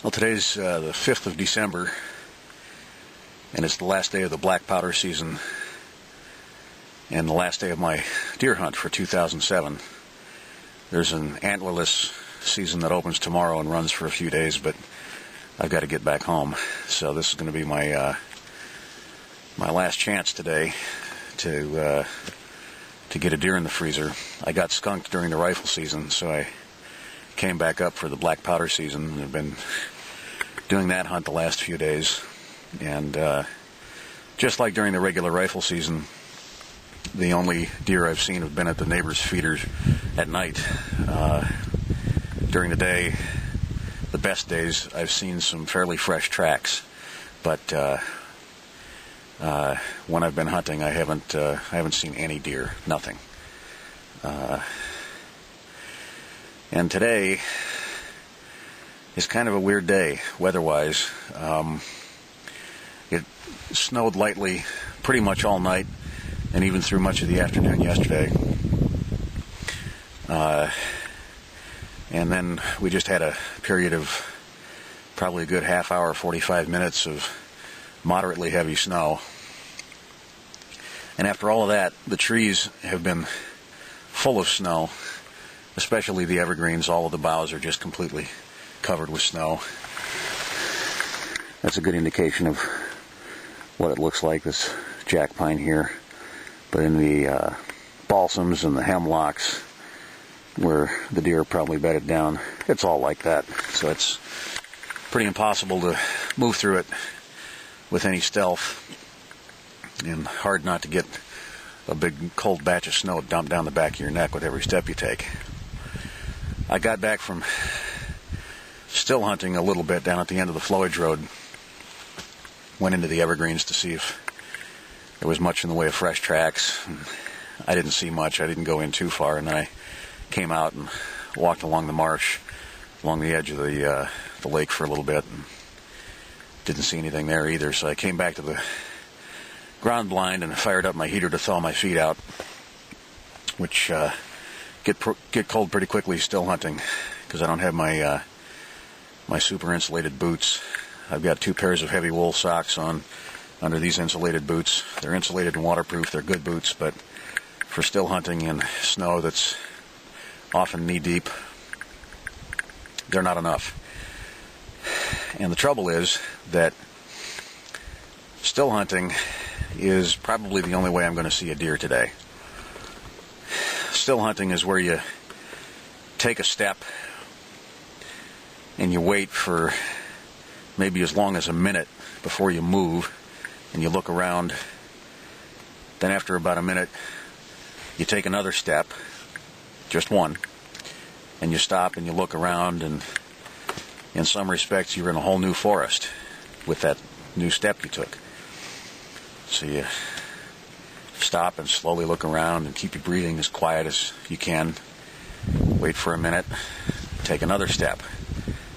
Well, today's the 5th of December, and it's the last day of the black powder season and the last day of my deer hunt for 2007. There's an antlerless season that opens tomorrow and runs for a few days, but I've got to get back home. So this is going to be my last chance today to get a deer in the freezer. I got skunked during the rifle season, so I came back up for the black powder season and have been doing that hunt the last few days. And just like during the regular rifle season, the only deer I've seen have been at the neighbor's feeders at night. During the day, the best days, I've seen some fairly fresh tracks, but when I've been hunting, I haven't seen any deer, nothing. And today is kind of a weird day, weather-wise. It snowed lightly pretty much all night, and even through much of the afternoon yesterday. And then we just had a period of probably a good half hour, 45 minutes of moderately heavy snow. And after all of that, the trees have been full of snow, especially the evergreens. All of the boughs are just completely covered with snow. That's a good indication of what it looks like, this jack pine here. But in the balsams and the hemlocks, where the deer are probably bedded down, it's all like that. So it's pretty impossible to move through it with any stealth, and hard not to get a big cold batch of snow dumped down the back of your neck with every step you take. I got back from still hunting a little bit down at the end of the flowage road. Went into the evergreens to see if there was much in the way of fresh tracks. I didn't see much. I didn't go in too far, and then I came out and walked along the marsh, along the edge of the lake for a little bit, and didn't see anything there either. So I came back to the ground blind and fired up my heater to thaw my feet out, which get cold pretty quickly still hunting, because I don't have my my super insulated boots. I've got 2 pairs of heavy wool socks on under these insulated boots. They're insulated and waterproof. They're good boots, but for still hunting in snow that's often knee deep, they're not enough. And the trouble is that still hunting is probably the only way I'm going to see a deer today. Still hunting is where you take a step and you wait for maybe as long as a minute before you move, and you look around. Then after about a minute, you take another step, just one, and you stop and you look around, and in some respects you're in a whole new forest with that new step you took. So you stop and slowly look around and keep your breathing as quiet as you can. Wait for a minute, take another step,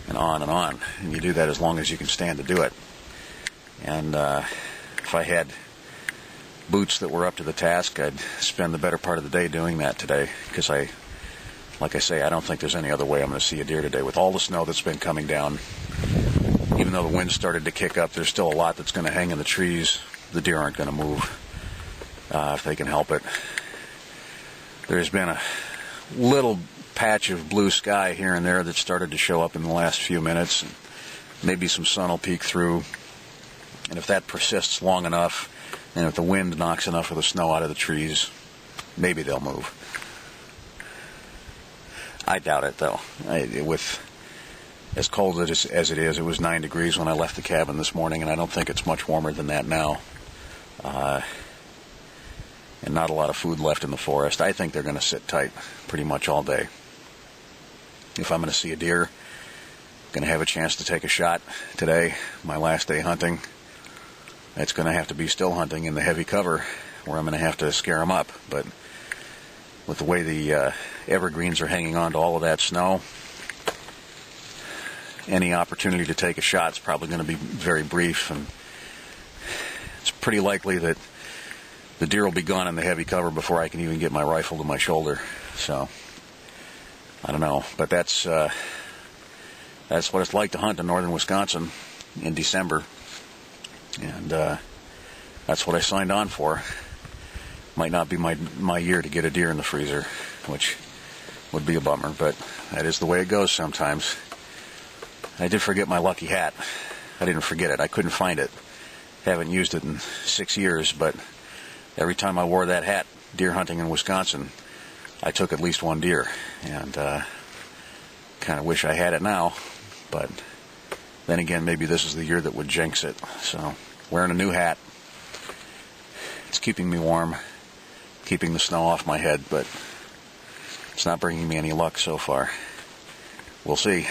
and on and on. And you do that as long as you can stand to do it. And if I had boots that were up to the task, I'd spend the better part of the day doing that today, because like I say, I don't think there's any other way I'm going to see a deer today. With all the snow that's been coming down, even though the wind started to kick up, there's still a lot that's going to hang in the trees. The deer aren't going to move if they can help it. There's been a little patch of blue sky here and there that started to show up in the last few minutes. Maybe some sun will peek through. And if that persists long enough, and if the wind knocks enough of the snow out of the trees, maybe they'll move. I doubt it, though. With as cold as it is, it was 9 degrees when I left the cabin this morning, and I don't think it's much warmer than that now. And not a lot of food left in the forest. I think they're going to sit tight pretty much all day. If I'm going to see a deer, going to have a chance to take a shot today, my last day hunting, it's going to have to be still hunting in the heavy cover, where I'm going to have to scare them up. But with the way the evergreens are hanging on to all of that snow, any opportunity to take a shot is probably going to be very brief, and it's pretty likely that the deer will be gone in the heavy cover before I can even get my rifle to my shoulder. So I don't know, but that's that's what it's like to hunt in northern Wisconsin in December. And that's what I signed on for. Might not be my year to get a deer in the freezer, which would be a bummer, but that is the way it goes sometimes. I did forget my lucky hat. I didn't forget it. I couldn't find it. Haven't used it in 6 years, but every time I wore that hat deer hunting in Wisconsin, I took at least one deer. And kind of wish I had it now, but then again, maybe this is the year that would jinx it. So, wearing a new hat. It's keeping me warm, keeping the snow off my head, but it's not bringing me any luck so far. We'll see.